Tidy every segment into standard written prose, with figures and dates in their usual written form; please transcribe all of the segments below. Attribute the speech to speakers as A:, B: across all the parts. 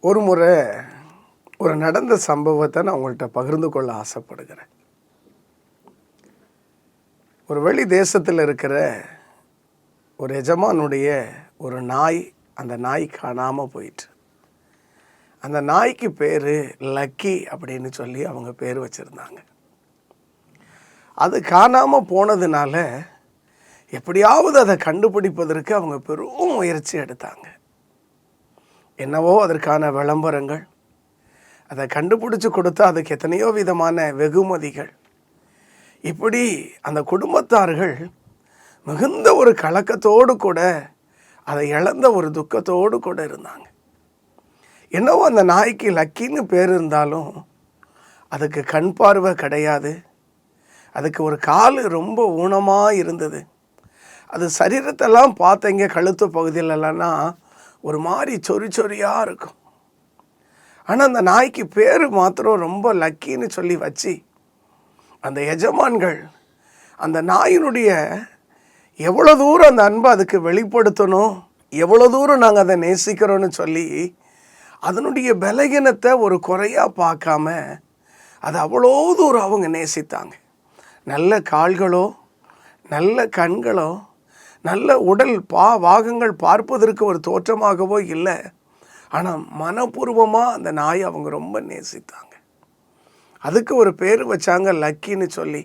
A: ஒரு முறை ஒரு நடந்த சம்பவத்தை நான் உங்கள்கிட்ட பகிர்ந்து கொள்ள ஆசைப்படுகிறேன். ஒரு வெளி தேசத்தில் இருக்கிற ஒரு எஜமானுடைய ஒரு நாய், அந்த நாய் காணாமல் போயிட்டு. அந்த நாய்க்கு பேர் லக்கி அப்படின்னு சொல்லி அவங்க பேர் வச்சுருந்தாங்க. அது காணாமல் போனதுனால எப்படியாவது அதை கண்டுபிடிப்பதற்கு அவங்க பெரும் முயற்சி எடுத்தாங்க. என்னவோ அதற்கான விளம்பரங்கள், அதை கண்டுபிடிச்சி கொடுத்தா அதுக்கு எத்தனையோ விதமான வெகுமதிகள். இப்படி அந்த குடும்பத்தார்கள் மிகுந்த ஒரு கலக்கத்தோடு கூட, அதை இழந்த ஒரு துக்கத்தோடு கூட இருந்தாங்க. என்னவோ அந்த நாய்க்கு லக்கின்னு பேர் இருந்தாலும் அதுக்கு கண் பார்வை கிடையாது. அதுக்கு ஒரு கால் ரொம்ப ஊனமாக இருந்தது. அது சரீரத்தெல்லாம் பார்த்தீங்க, கழுத்து பகுதியிலன்னா ஒரு மாதிரி சொறி சொறியாக இருக்கும். ஆனால் அந்த நாய்க்கு பேர் மாத்திரம் ரொம்ப லக்கின்னு சொல்லி வச்சு அந்த எஜமான்கள் அந்த நாயினுடைய எவ்வளோ தூரம் அந்த அன்பை அதுக்கு வெளிப்படுத்தணும், எவ்வளோ தூரம் நாங்கள் அதை நேசிக்கிறோன்னு சொல்லி அதனுடைய பலகீனத்தை ஒரு குறையாக பார்க்காம அதை அவ்வளோ தூரம் அவங்க நேசித்தாங்க. நல்ல கால்களோ, நல்ல கண்களோ, நல்ல உடல் பாகங்கள் பார்ப்பதற்கு ஒரு தோற்றமாகவோ இல்லை. ஆனால் மனப்பூர்வமாக அந்த நாயை அவங்க ரொம்ப நேசித்தாங்க. அதுக்கு ஒரு பேர் வச்சாங்க லக்கின்னு சொல்லி.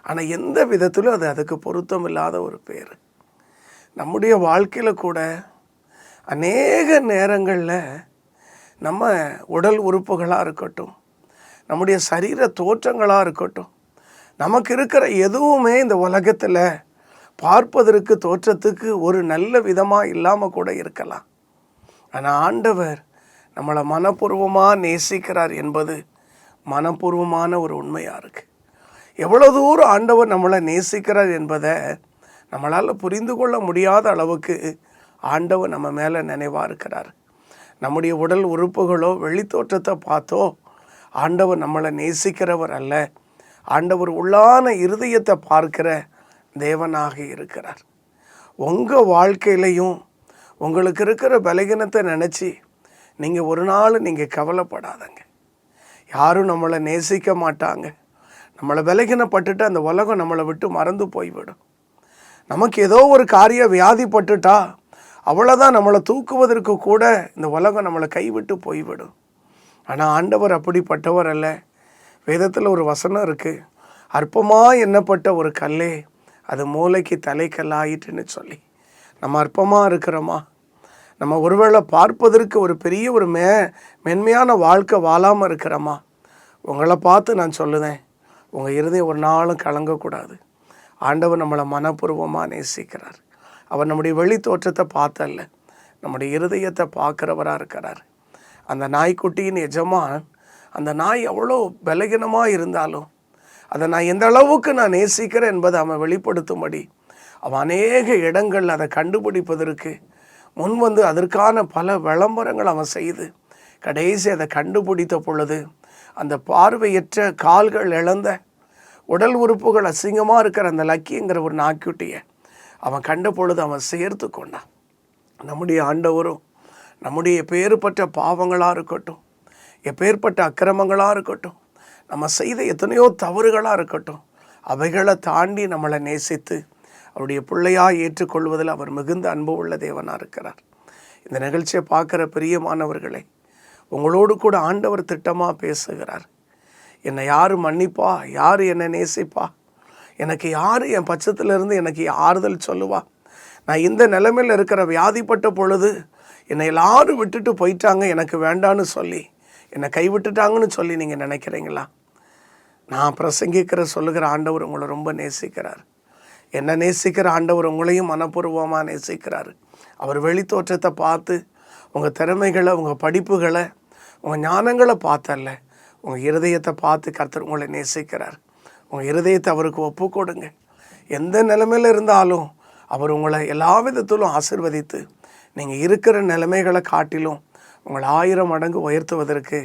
A: ஆனால் எந்த விதத்திலும் அது அதுக்கு பொருத்தம் இல்லாத ஒரு பேர். நம்முடைய வாழ்க்கையில் கூட அநேக நேரங்களில் நம்ம உடல் உறுப்புகளாக இருக்கட்டும், நம்முடைய சரீர தோற்றங்களாக இருக்கட்டும், நமக்கு இருக்கிற எதுவுமே இந்த உலகத்தில் பார்ப்பதற்கு தோற்றத்துக்கு ஒரு நல்ல விதமாக இல்லாமல் கூட இருக்கலாம். ஆனால் ஆண்டவர் நம்மளை மனப்பூர்வமாக நேசிக்கிறார் என்பது மனப்பூர்வமான ஒரு உண்மையாக இருக்குது. எவ்வளோ தூரம் ஆண்டவர் நம்மளை நேசிக்கிறார் என்பதை நம்மளால் புரிந்து கொள்ள முடியாத அளவுக்கு ஆண்டவர் நம்ம மேலே நினைவாக இருக்கிறார். நம்முடைய உடல் உறுப்புகளோ வெளித்தோற்றத்தை பார்த்தோ ஆண்டவர் நம்மளை நேசிக்கிறவர் அல்ல. ஆண்டவர் உள்ளான இருதயத்தை பார்க்கிற தேவனாக இருக்கிறார். உங்கள் வாழ்க்கையிலையும் உங்களுக்கு இருக்கிற பலகீனத்தை நினச்சி நீங்கள் ஒரு நாள் நீங்கள் கவலைப்படாதங்க. யாரும் நம்மளை நேசிக்க மாட்டாங்க. நம்மளை பலகீனப்பட்டுட்டு அந்த உலகம் நம்மளை விட்டு மறந்து போய்விடும். நமக்கு ஏதோ ஒரு காரியம் வியாதிப்பட்டுட்டா அவ்வளோதான், நம்மளை தூக்குவதற்கு கூட இந்த உலகம் நம்மளை கைவிட்டு போய்விடும். ஆனால் ஆண்டவர் அப்படிப்பட்டவர் அல்ல. வேதத்தில் ஒரு வசனம் இருக்குது, அற்பமாக எண்ணப்பட்ட ஒரு கல்லே அது மூளைக்கு தலைக்கல்லாயிட்டுன்னு சொல்லி. நம்ம அற்பமாக இருக்கிறோமா? நம்ம ஒருவேளை பார்ப்பதற்கு ஒரு பெரிய ஒரு மென்மையான வாழ்க்கை வாழாமல் இருக்கிறோமா? உங்களை பார்த்து நான் சொல்லுதேன், உங்கள் இருதயம் ஒரு நாளும் கலங்கக்கூடாது. ஆண்டவர் நம்மளை மனப்பூர்வமாக நேசிக்கிறார். அவர் நம்முடைய வெளி தோற்றத்தை பார்த்தல்ல, நம்முடைய இருதயத்தை பார்க்குறவராக இருக்கிறார். அந்த நாய்க்குட்டியின் எஜமான், அந்த நாய் அவ்வளோ பலகீனமாக இருந்தாலும் அதை நான் எந்த அளவுக்கு நான் நேசிக்கிறேன் என்பதை அவன் வெளிப்படுத்தும்படி அவன் அநேக இடங்கள் அதை கண்டுபிடிப்பதற்கு முன் வந்து அதற்கான பல விளம்பரங்கள் அவன் செய்து கடைசி அதை கண்டுபிடித்த பொழுது அந்த பார்வையற்ற கால்கள் இழந்த உடல் உறுப்புகள் அசிங்கமாக இருக்கிற அந்த லக்கிங்கிற ஒரு நாய்க்குட்டியை அவன் கண்ட பொழுது அவன் சேர்த்து கொண்டான். நம்முடைய ஆண்டவரும் நம்முடைய எப்பேற்பட்ட பாவங்களாக இருக்கட்டும், எப்பேற்பட்ட அக்கிரமங்களாக இருக்கட்டும், நம்ம செய்த எத்தனையோ தவறுகளாக இருக்கட்டும், அவைகளை தாண்டி நம்மளை நேசித்து அவருடைய பிள்ளையாக ஏற்றுக்கொள்வதில் அவர் மிகுந்த அன்பு உள்ள தேவனாக இருக்கிறார். இந்த நிகழ்ச்சியை பார்க்குற பிரியமானவர்களே, உங்களோடு கூட ஆண்டவர் திட்டமாக பேசுகிறார். என்னை யார் மன்னிப்பா, யார் என்னை நேசிப்பா, எனக்கு யார் என் பட்சத்திலிருந்து எனக்கு ஆறுதல் சொல்லுவா, நான் இந்த நிலைமையில் இருக்கிற வியாதிப்பட்ட பொழுது என்னை எல்லாரும் விட்டுட்டு போயிட்டாங்க, எனக்கு வேண்டான்னு சொல்லி என்னை கைவிட்டுட்டாங்கன்னு சொல்லி நீங்கள் நினைக்கிறீங்களா? நான் பிரசங்கிக்கிற சொல்லுகிற ஆண்டவர் உங்களை ரொம்ப நேசிக்கிறார். என்னை நேசிக்கிற ஆண்டவர் உங்களையும் மனப்பூர்வமாக நேசிக்கிறார். அவர் வெளித்தோற்றத்தை பார்த்து உங்கள் திறமைகளை, உங்கள் படிப்புகளை, உங்கள் ஞானங்களை பார்த்தல்ல, உங்கள் இருதயத்தை பார்த்து கர்த்தர் உங்களை நேசிக்கிறார். உங்கள் இருதயத்தை அவருக்கு ஒப்பு கொடுங்க. எந்த நிலைமையில் இருந்தாலும் அவர் உங்களை எல்லா விதத்திலும் ஆசீர்வதித்து நீங்கள் இருக்கிற நிலைமைகளை காட்டிலும் உங்களை 1000 மடங்கு உயர்த்துவதற்கு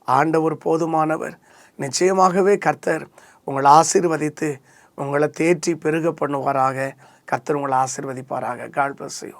A: ஆண்டவர் போதுமானவர். நிச்சயமாகவே கர்த்தர் உங்களை ஆசீர்வதித்து உங்களை தேற்றி பெருக பண்ணுவாராக. கர்த்தர் உங்களை ஆசீர்வதிப்பாராக. God bless you.